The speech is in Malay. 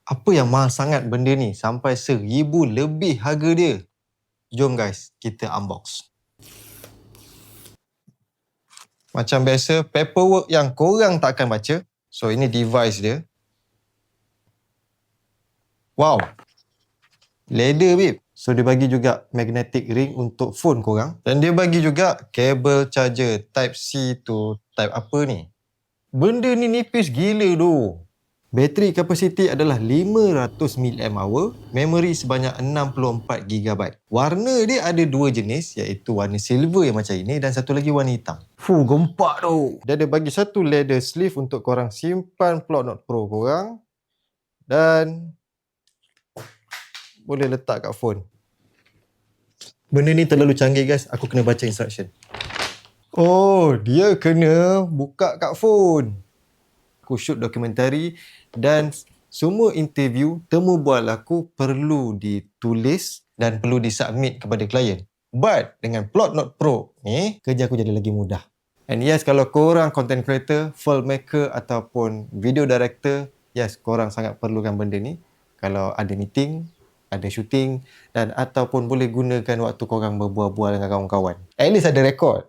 Apa yang mahal sangat benda ni sampai 1,000 lebih harga dia? Jom guys, kita unbox. Macam biasa, paperwork yang korang tak akan baca. So, ini device dia. Wow. Leather, babe. So, dia bagi juga magnetic ring untuk phone korang. Dan dia bagi juga kabel charger Type-C to Type apa ni. Benda ni nipis gila tu. Bateri kapasiti adalah 500 mAh, memori sebanyak 64GB. Warna dia ada dua jenis, iaitu warna silver yang macam ini dan satu lagi warna hitam. Gempak tu. Dia ada bagi satu leather sleeve untuk korang simpan Plot Note Pro korang dan boleh letak kat phone. Benda ni terlalu canggih guys, aku kena baca instruction. Oh, dia kena buka kat phone. Aku shoot dokumentari dan semua interview, temu bual aku perlu ditulis dan perlu disubmit kepada klien. But dengan Plot Note Pro ni, kerja aku jadi lagi mudah. And yes, kalau korang content creator, filmmaker ataupun video director, yes, korang sangat perlukan benda ni. Kalau ada meeting, ada shooting dan ataupun boleh gunakan waktu korang berbual-bual dengan kawan-kawan. At least ada rekod.